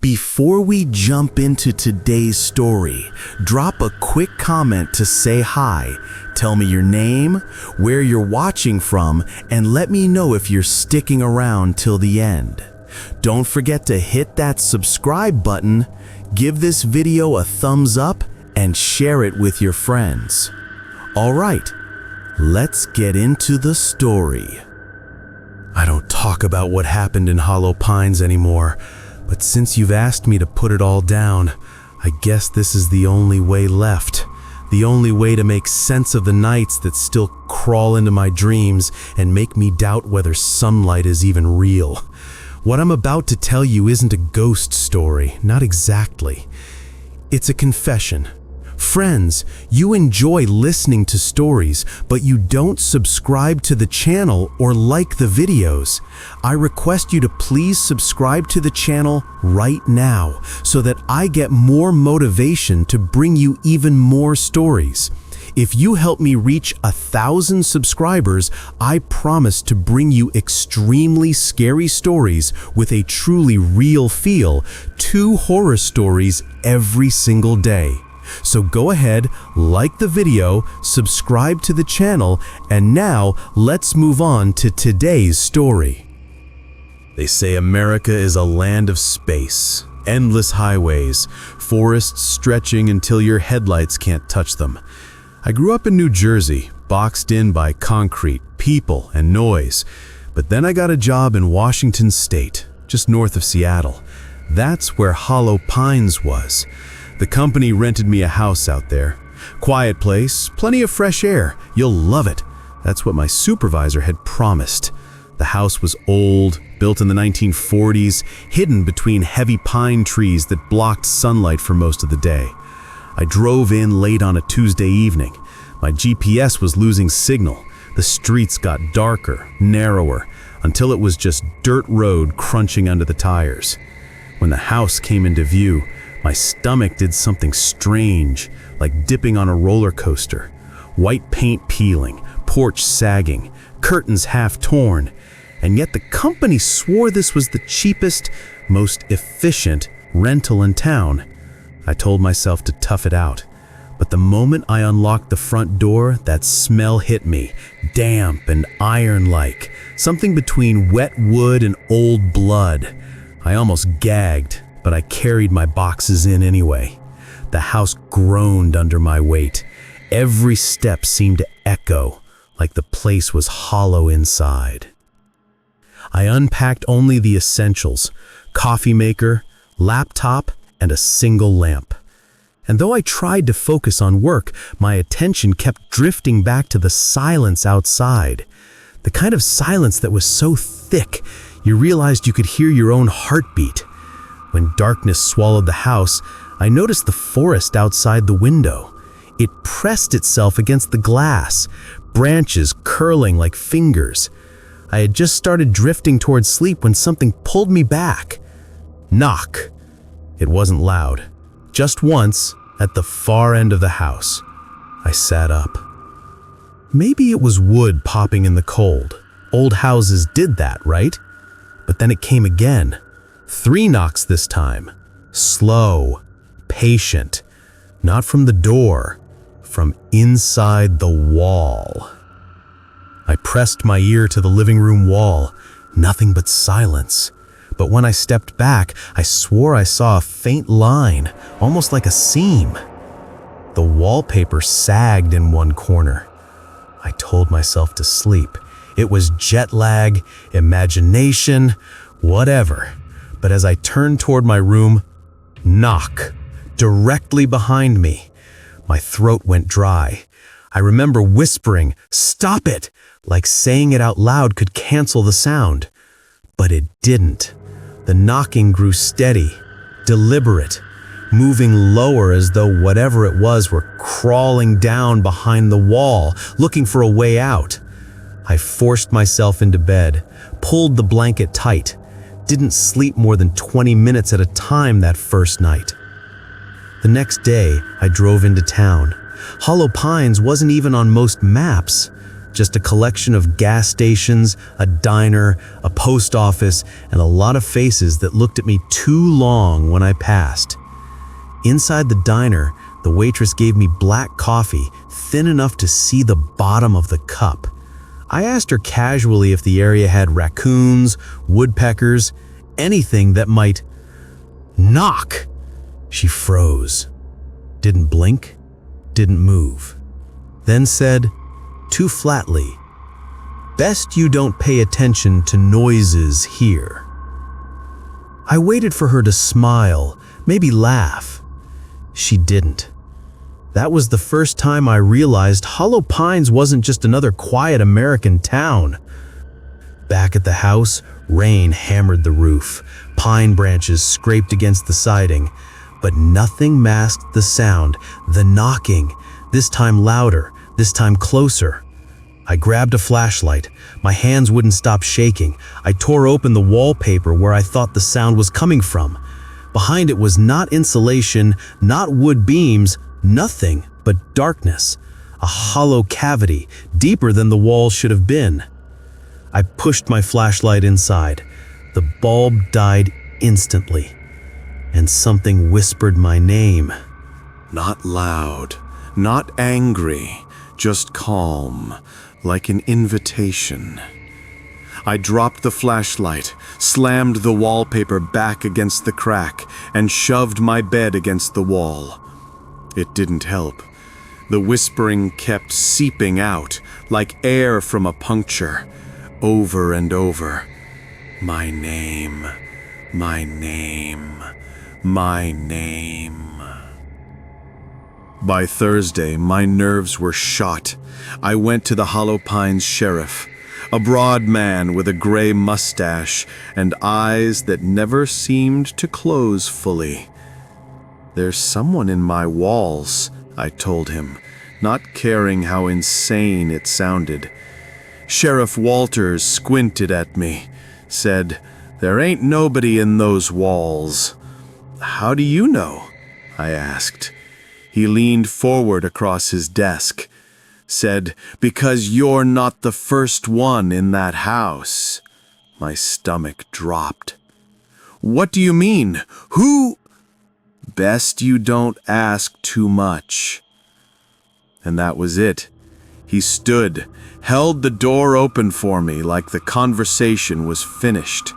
Before we jump into today's story, drop a quick comment to say hi, tell me your name, where you're watching from, and let me know if you're sticking around till the end. Don't forget to hit that subscribe button, give this video a thumbs up, and share it with your friends. Alright, let's get into the story. I don't talk about what happened in Hollow Pines anymore, but since you've asked me to put it all down, I guess this is the only way left. The only way to make sense of the nights that still crawl into my dreams and make me doubt whether sunlight is even real. What I'm about to tell you isn't a ghost story, not exactly. It's a confession. Friends, you enjoy listening to stories, but you don't subscribe to the channel or like the videos. I request you to please subscribe to the channel right now so that I get more motivation to bring you even more stories. If you help me reach 1,000 subscribers, I promise to bring you extremely scary stories with a truly real feel, 2 horror stories every single day. So go ahead, like the video, subscribe to the channel, and now let's move on to today's story. They say America is a land of space, endless highways, forests stretching until your headlights can't touch them. I grew up in New Jersey, boxed in by concrete, people, and noise, but then I got a job in Washington State, just north of Seattle. That's where Hollow Pines was. The company rented me a house out there. Quiet place, plenty of fresh air. You'll love it. That's what my supervisor had promised. The house was old, built in the 1940s, hidden between heavy pine trees that blocked sunlight for most of the day. I drove in late on a Tuesday evening. My GPS was losing signal. The streets got darker, narrower, until it was just dirt road crunching under the tires. When the house came into view, my stomach did something strange, like dipping on a roller coaster. White paint peeling, porch sagging, curtains half torn, and yet the company swore this was the cheapest, most efficient rental in town. I told myself to tough it out, but the moment I unlocked the front door, that smell hit me, damp and iron-like, something between wet wood and old blood. I almost gagged, but I carried my boxes in anyway. The house groaned under my weight. Every step seemed to echo, like the place was hollow inside. I unpacked only the essentials: coffee maker, laptop, and a single lamp. And though I tried to focus on work, my attention kept drifting back to the silence outside. The kind of silence that was so thick, you realized you could hear your own heartbeat. When darkness swallowed the house, I noticed the forest outside the window. It pressed itself against the glass, branches curling like fingers. I had just started drifting towards sleep when something pulled me back. Knock. It wasn't loud. Just once, at the far end of the house. I sat up. Maybe it was wood popping in the cold. Old houses did that, right? But then it came again. 3 knocks this time. Slow, patient. Not from the door, from inside the wall. I pressed my ear to the living room wall. Nothing but silence. But when I stepped back, I swore I saw a faint line, almost like a seam. The wallpaper sagged in one corner. I told myself to sleep. It was jet lag, imagination, whatever. But as I turned toward my room, knock, directly behind me. My throat went dry. I remember whispering, "Stop it!" like saying it out loud could cancel the sound. But it didn't. The knocking grew steady, deliberate, moving lower as though whatever it was were crawling down behind the wall, looking for a way out. I forced myself into bed, pulled the blanket tight. Didn't sleep more than 20 minutes at a time that first night. The next day, I drove into town. Hollow Pines wasn't even on most maps. Just a collection of gas stations, a diner, a post office, and a lot of faces that looked at me too long when I passed. Inside the diner, the waitress gave me black coffee, thin enough to see the bottom of the cup. I asked her casually if the area had raccoons, woodpeckers, anything that might knock. She froze, didn't blink, didn't move, then said, too flatly, "Best you don't pay attention to noises here." I waited for her to smile, maybe laugh. She didn't. That was the first time I realized Hollow Pines wasn't just another quiet American town. Back at the house, rain hammered the roof. Pine branches scraped against the siding, but nothing masked the sound, the knocking, this time louder, this time closer. I grabbed a flashlight. My hands wouldn't stop shaking. I tore open the wallpaper where I thought the sound was coming from. Behind it was not insulation, not wood beams, nothing but darkness. A hollow cavity, deeper than the wall should have been. I pushed my flashlight inside. The bulb died instantly, and something whispered my name. Not loud, not angry, just calm, like an invitation. I dropped the flashlight, slammed the wallpaper back against the crack, and shoved my bed against the wall. It didn't help. The whispering kept seeping out, like air from a puncture, over and over. My name, my name, my name. By Thursday, my nerves were shot. I went to the Hollow Pines sheriff, a broad man with a gray mustache and eyes that never seemed to close fully. "There's someone in my walls," I told him, not caring how insane it sounded. Sheriff Walters squinted at me, said, "There ain't nobody in those walls." "How do you know?" I asked. He leaned forward across his desk, said, "Because you're not the first one in that house." My stomach dropped. "What do you mean? Who?" "Best you don't ask too much." And that was it. He stood, held the door open for me like the conversation was finished.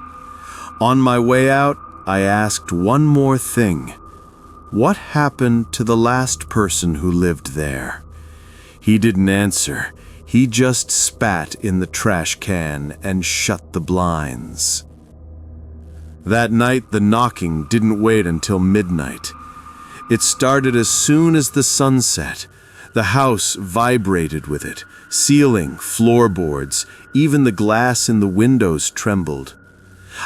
On my way out, I asked one more thing. What happened to the last person who lived there? He didn't answer. He just spat in the trash can and shut the blinds. That night, the knocking didn't wait until midnight. It started as soon as the sun set. The house vibrated with it. Ceiling, floorboards, even the glass in the windows trembled.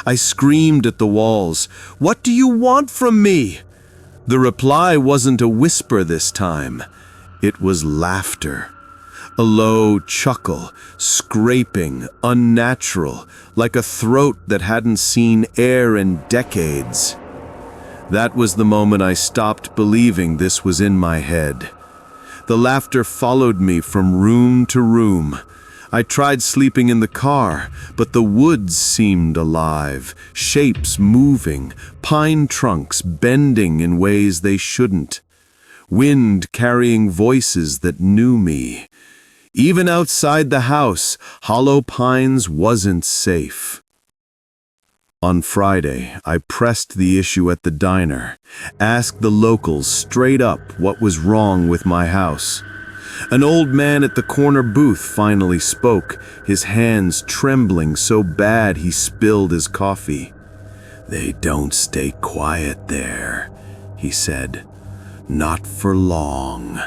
I screamed at the walls, "What do you want from me?" The reply wasn't a whisper this time. It was laughter. A low chuckle, scraping, unnatural, like a throat that hadn't seen air in decades. That was the moment I stopped believing this was in my head. The laughter followed me from room to room. I tried sleeping in the car, but the woods seemed alive, shapes moving, pine trunks bending in ways they shouldn't, wind carrying voices that knew me. Even outside the house, Hollow Pines wasn't safe. On Friday, I pressed the issue at the diner, asked the locals straight up what was wrong with my house. An old man at the corner booth finally spoke, his hands trembling so bad he spilled his coffee. "They don't stay quiet there," he said. "Not for long."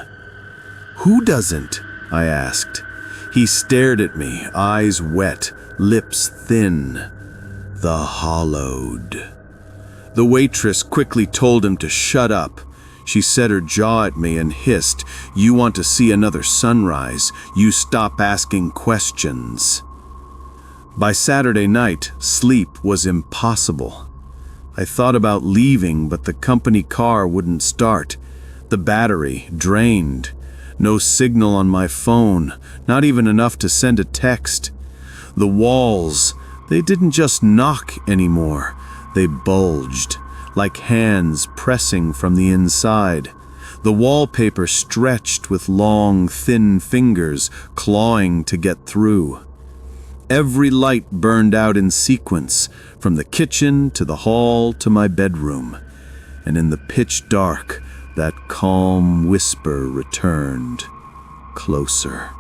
"Who doesn't?" I asked. He stared at me, eyes wet, lips thin. "The hollowed." The waitress quickly told him to shut up. She set her jaw at me and hissed, "You want to see another sunrise? You stop asking questions." By Saturday night, sleep was impossible. I thought about leaving, but the company car wouldn't start. The battery drained. No signal on my phone, not even enough to send a text. The walls, they didn't just knock anymore. They bulged, like hands pressing from the inside. The wallpaper stretched with long, thin fingers clawing to get through. Every light burned out in sequence, from the kitchen to the hall to my bedroom. And in the pitch dark, that calm whisper returned, closer,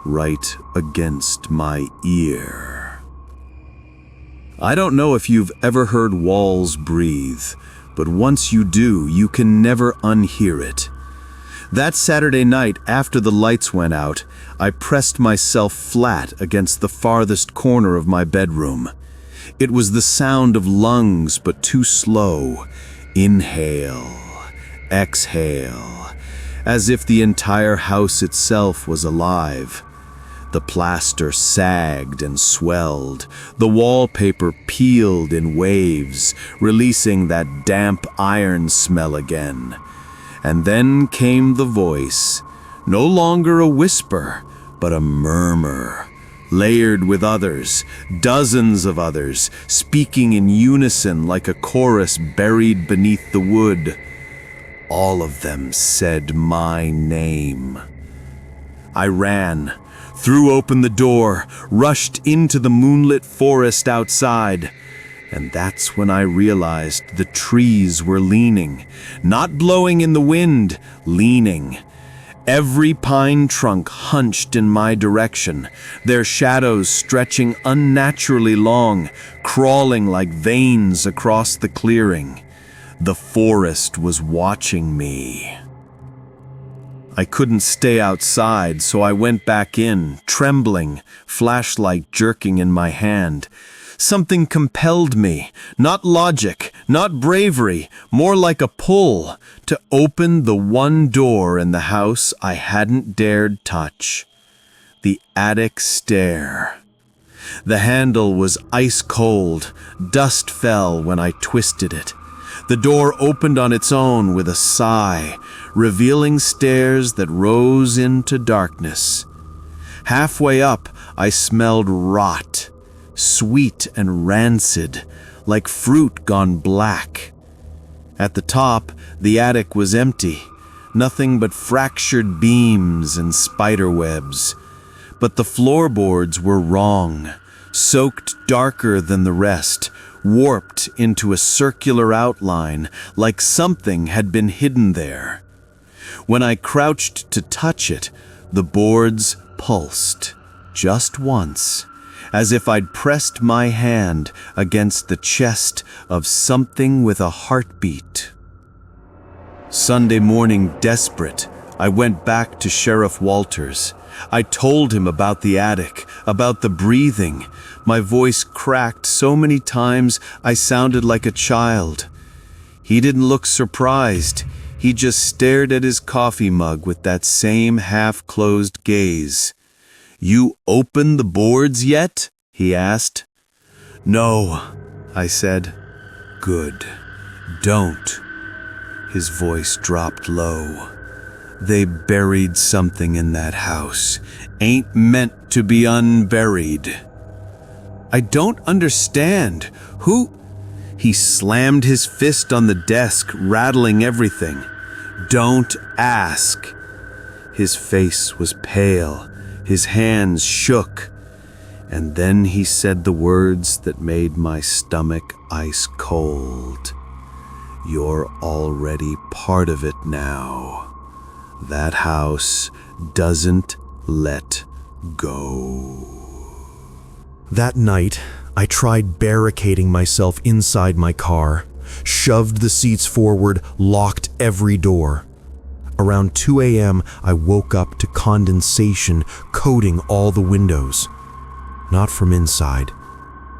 right against my ear. I don't know if you've ever heard walls breathe, but once you do, you can never unhear it. That Saturday night, after the lights went out, I pressed myself flat against the farthest corner of my bedroom. It was the sound of lungs, but too slow. Inhale, exhale, as if the entire house itself was alive. The plaster sagged and swelled. The wallpaper peeled in waves, releasing that damp iron smell again. And then came the voice, no longer a whisper, but a murmur, layered with others, dozens of others, speaking in unison like a chorus buried beneath the wood. All of them said my name. I ran, threw open the door, rushed into the moonlit forest outside. And that's when I realized the trees were leaning, not blowing in the wind, leaning. Every pine trunk hunched in my direction, their shadows stretching unnaturally long, crawling like veins across the clearing. The forest was watching me. I couldn't stay outside, so I went back in, trembling, flashlight jerking in my hand. Something compelled me, not logic, not bravery, more like a pull, to open the one door in the house I hadn't dared touch. The attic stair. The handle was ice cold. Dust fell when I twisted it. The door opened on its own with a sigh, revealing stairs that rose into darkness. Halfway up, I smelled rot. Sweet and rancid, like fruit gone black. At the top, the attic was empty, nothing but fractured beams and spider webs. But the floorboards were wrong, soaked darker than the rest, warped into a circular outline, like something had been hidden there. When I crouched to touch it, the boards pulsed, just once, as if I'd pressed my hand against the chest of something with a heartbeat. Sunday morning, desperate, I went back to Sheriff Walters. I told him about the attic, about the breathing. My voice cracked so many times I sounded like a child. He didn't look surprised. He just stared at his coffee mug with that same half-closed gaze. "You opened the boards yet?" he asked. "No," I said. "Good. Don't." His voice dropped low. "They buried something in that house. Ain't meant to be unburied." "I don't understand. Who—" He slammed his fist on the desk, rattling everything. "Don't ask." His face was pale. His hands shook. And then he said the words that made my stomach ice cold. "You're already part of it now. That house doesn't let go." That night, I tried barricading myself inside my car, shoved the seats forward, locked every door. Around 2 a.m., I woke up to condensation coating all the windows. Not from inside,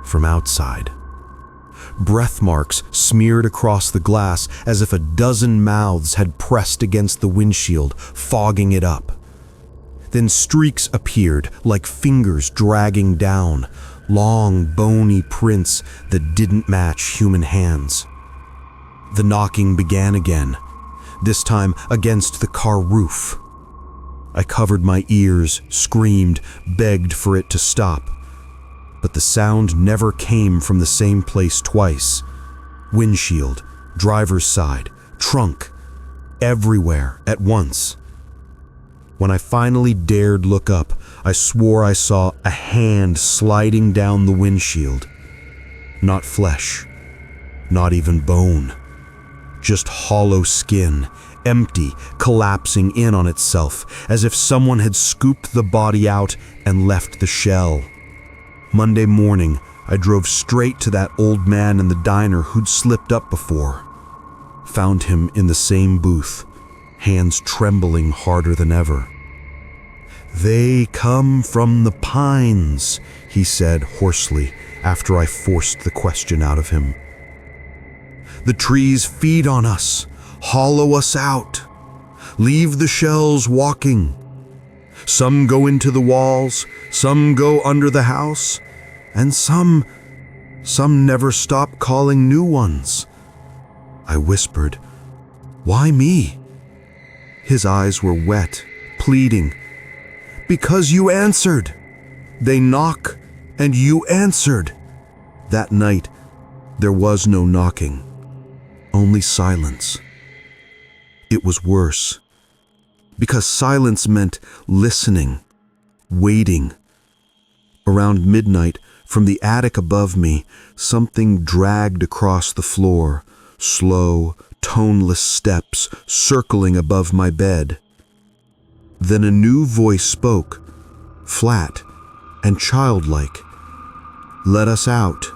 from outside. Breath marks smeared across the glass as if a dozen mouths had pressed against the windshield, fogging it up. Then streaks appeared like fingers dragging down, long, bony prints that didn't match human hands. The knocking began again, this time against the car roof. I covered my ears, screamed, begged for it to stop. But the sound never came from the same place twice. Windshield, driver's side, trunk, everywhere at once. When I finally dared look up, I swore I saw a hand sliding down the windshield. Not flesh, not even bone. Just hollow skin, empty, collapsing in on itself, as if someone had scooped the body out and left the shell. Monday morning, I drove straight to that old man in the diner who'd slipped up before. Found him in the same booth, hands trembling harder than ever. "They come from the pines," he said hoarsely after I forced the question out of him. "The trees feed on us, hollow us out, leave the shells walking. Some go into the walls, some go under the house, and some never stop calling new ones." I whispered, "Why me?" His eyes were wet, pleading. "Because you answered. They knock, and you answered." That night, there was no knocking, only silence. It was worse, because silence meant listening, waiting. Around midnight, from the attic above me, something dragged across the floor, slow, toneless steps circling above my bed. Then a new voice spoke, flat and childlike. "Let us out."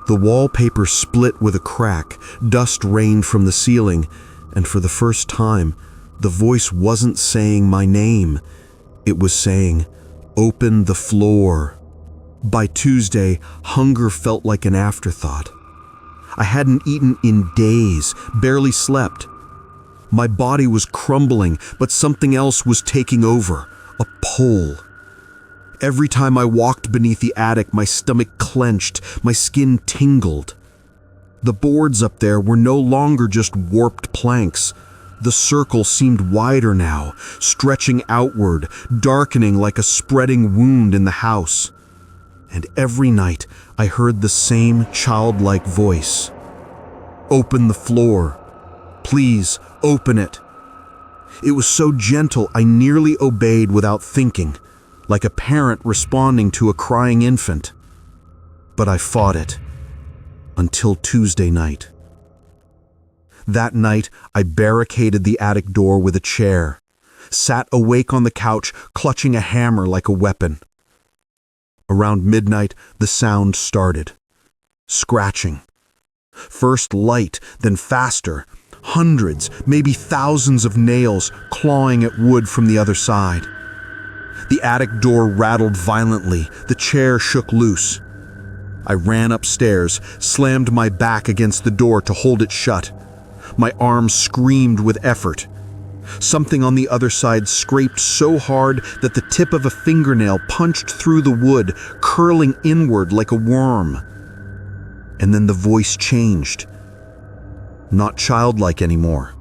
The wallpaper split with a crack, dust rained from the ceiling, and for the first time, the voice wasn't saying my name. It was saying, "Open the floor." By Tuesday, hunger felt like an afterthought. I hadn't eaten in days, barely slept. My body was crumbling, but something else was taking over, a pull. Every time I walked beneath the attic, my stomach clenched, my skin tingled. The boards up there were no longer just warped planks. The circle seemed wider now, stretching outward, darkening like a spreading wound in the house. And every night I heard the same childlike voice. "Open the floor. Please, open it." It was so gentle I nearly obeyed without thinking, like a parent responding to a crying infant. But I fought it, until Tuesday night. That night, I barricaded the attic door with a chair, sat awake on the couch, clutching a hammer like a weapon. Around midnight, the sound started. Scratching. First light, then faster. Hundreds, maybe thousands of nails clawing at wood from the other side. The attic door rattled violently. The chair shook loose. I ran upstairs, slammed my back against the door to hold it shut. My arms screamed with effort. Something on the other side scraped so hard that the tip of a fingernail punched through the wood, curling inward like a worm. And then the voice changed. Not childlike anymore.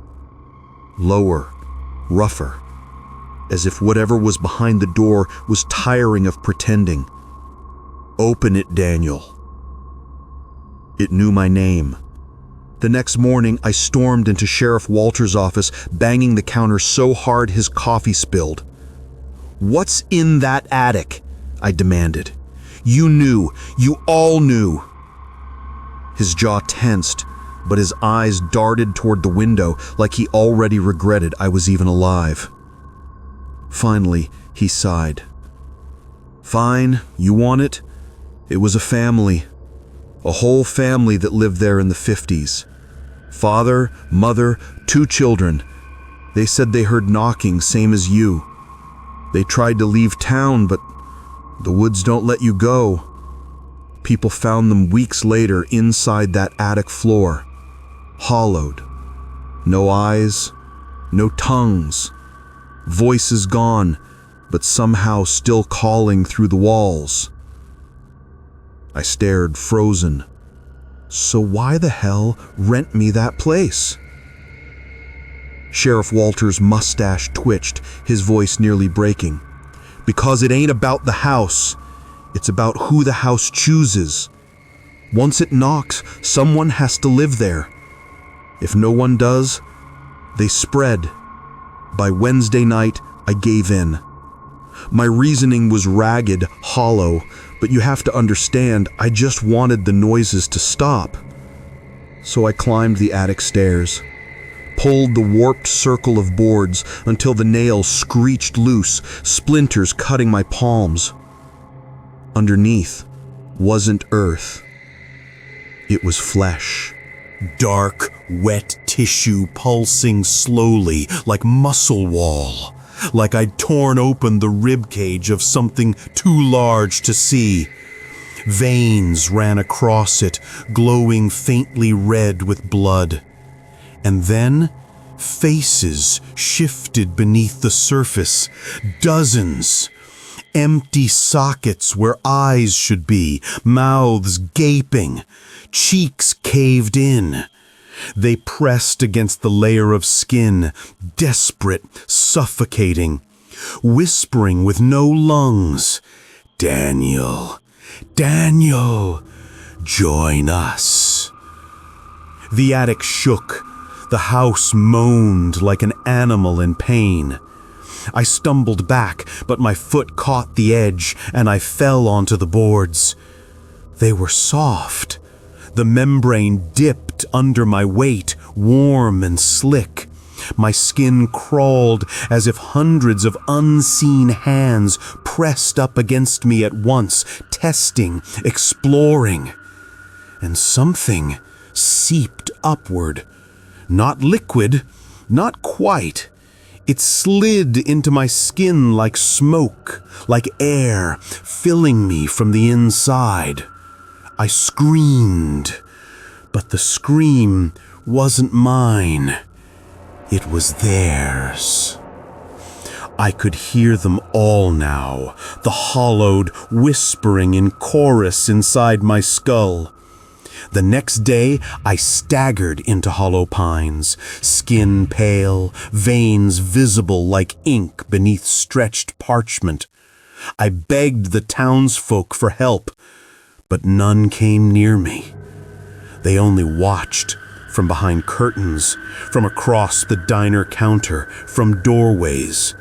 Lower, rougher, as if whatever was behind the door was tiring of pretending. "Open it, Daniel." It knew my name. The next morning, I stormed into Sheriff Walter's office, banging the counter so hard his coffee spilled. "What's in that attic?" I demanded. "You knew. You all knew." His jaw tensed, but his eyes darted toward the window like he already regretted I was even alive. Finally, he sighed. "Fine, you want it? It was a family. A whole family that lived there in the 50s. Father, mother, 2 children. They said they heard knocking, same as you. They tried to leave town, but the woods don't let you go. People found them weeks later inside that attic floor, hollowed. No eyes, no tongues. Voices gone, but somehow still calling through the walls." I stared, frozen. So why the hell rent me that place? Sheriff Walter's mustache twitched, his voice nearly breaking. Because it ain't about the house. It's about who the house chooses. Once it knocks, someone has to live there. If no one does, they spread. By Wednesday night, I gave in. My reasoning was ragged, hollow, but you have to understand, I just wanted the noises to stop. So I climbed the attic stairs, pulled the warped circle of boards until the nails screeched loose, splinters cutting my palms. Underneath wasn't earth. It was flesh. Dark, wet tissue pulsing slowly like muscle wall, like I'd torn open the rib cage of something too large to see. Veins ran across it, glowing faintly red with blood. And then, faces shifted beneath the surface, dozens. Empty sockets where eyes should be, mouths gaping, cheeks caved in. They pressed against the layer of skin, desperate, suffocating, whispering with no lungs, "Daniel, Daniel, join us." The attic shook. The house moaned like an animal in pain. I stumbled back, but my foot caught the edge, and I fell onto the boards. They were soft. The membrane dipped under my weight, warm and slick. My skin crawled as if hundreds of unseen hands pressed up against me at once, testing, exploring. And something seeped upward. Not liquid, not quite. It slid into my skin like smoke, like air, filling me from the inside. I screamed, but the scream wasn't mine. It was theirs. I could hear them all now, the hollowed whispering in chorus inside my skull. The next day, I staggered into Hollow Pines, skin pale, veins visible like ink beneath stretched parchment. I begged the townsfolk for help, but none came near me. They only watched from behind curtains, from across the diner counter, from doorways.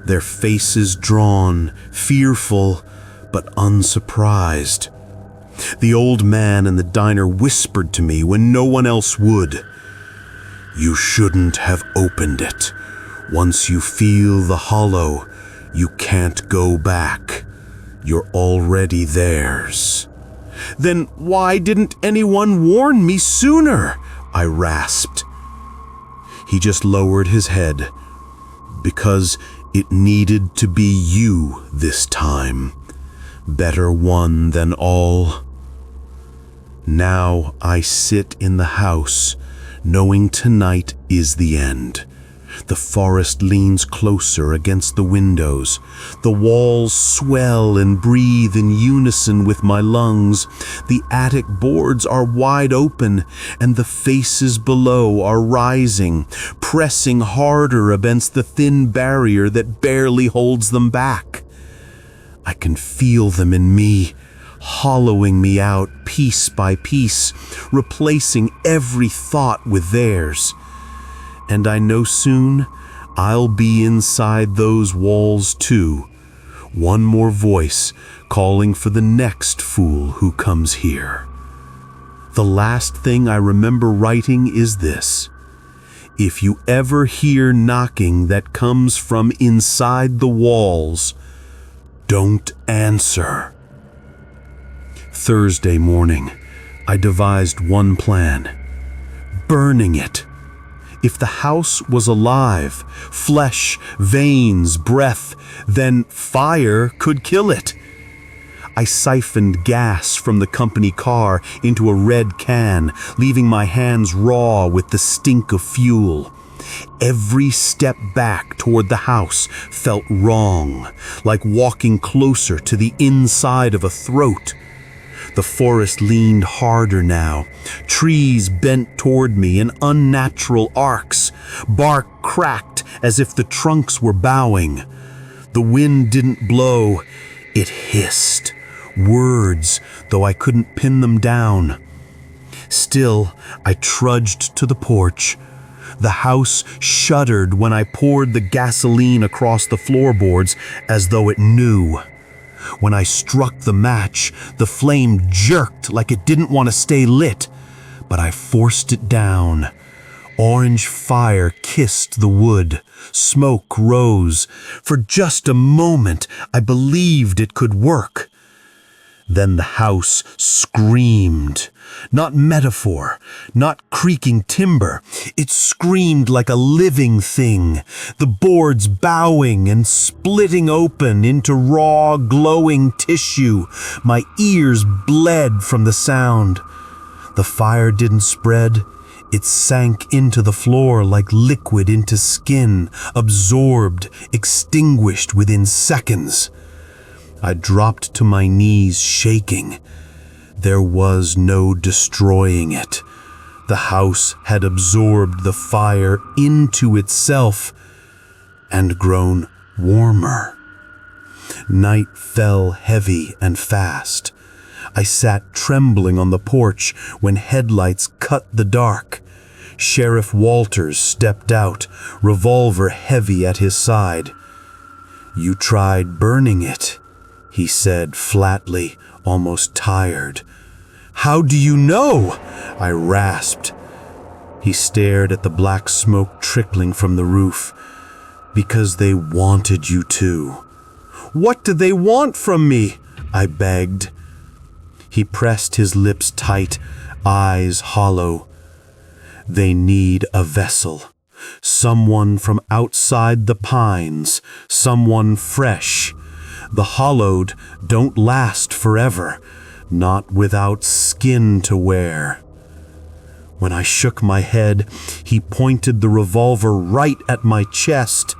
Their faces drawn, fearful, but unsurprised. The old man in the diner whispered to me when no one else would. "You shouldn't have opened it. Once you feel the hollow, you can't go back. You're already theirs." "Then why didn't anyone warn me sooner?" I rasped. He just lowered his head. "Because it needed to be you this time. Better one than all." Now I sit in the house, knowing tonight is the end. The forest leans closer against the windows. The walls swell and breathe in unison with my lungs. The attic boards are wide open, and the faces below are rising, pressing harder against the thin barrier that barely holds them back. I can feel them in me, hollowing me out piece by piece, replacing every thought with theirs. And I know soon I'll be inside those walls too. One more voice calling for the next fool who comes here. The last thing I remember writing is this: if you ever hear knocking that comes from inside the walls, don't answer. Thursday morning, I devised one plan: burning it. If the house was alive, flesh, veins, breath, then fire could kill it. I siphoned gas from the company car into a red can, leaving my hands raw with the stink of fuel. Every step back toward the house felt wrong, like walking closer to the inside of a throat. The forest leaned harder now. Trees bent toward me in unnatural arcs. Bark cracked as if the trunks were bowing. The wind didn't blow, it hissed. Words, though I couldn't pin them down. Still, I trudged to the porch. The house shuddered when I poured the gasoline across the floorboards as though it knew. When I struck the match, the flame jerked like it didn't want to stay lit, but I forced it down. Orange fire kissed the wood. Smoke rose. For just a moment, I believed it could work. Then the house screamed. Not metaphor, not creaking timber. It screamed like a living thing, the boards bowing and splitting open into raw, glowing tissue. My ears bled from the sound. The fire didn't spread. It sank into the floor like liquid into skin, absorbed, extinguished within seconds. I dropped to my knees, shaking. There was no destroying it. The house had absorbed the fire into itself and grown warmer. Night fell heavy and fast. I sat trembling on the porch when headlights cut the dark. Sheriff Walters stepped out, revolver heavy at his side. "You tried burning it," he said flatly, almost tired. "How do you know?" I rasped. He stared at the black smoke trickling from the roof. "Because they wanted you to." "What did they want from me?" I begged. He pressed his lips tight, eyes hollow. "They need a vessel. Someone from outside the pines, someone fresh. The hollowed don't last forever, not without skin to wear." When I shook my head, he pointed the revolver right at my chest.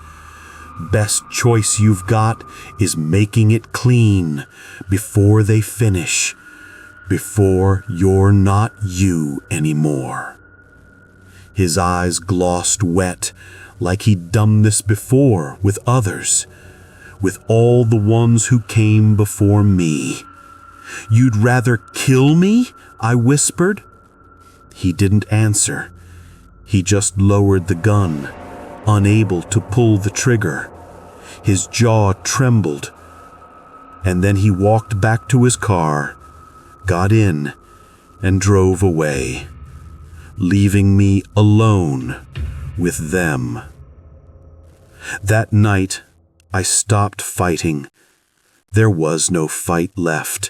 "Best choice you've got is making it clean before they finish, before you're not you anymore." His eyes glossed wet, like he'd done this before with others, with all the ones who came before me. "You'd rather kill me?" I whispered. He didn't answer. He just lowered the gun, unable to pull the trigger. His jaw trembled. And then he walked back to his car, got in, and drove away, leaving me alone with them. That night, I stopped fighting. There was no fight left.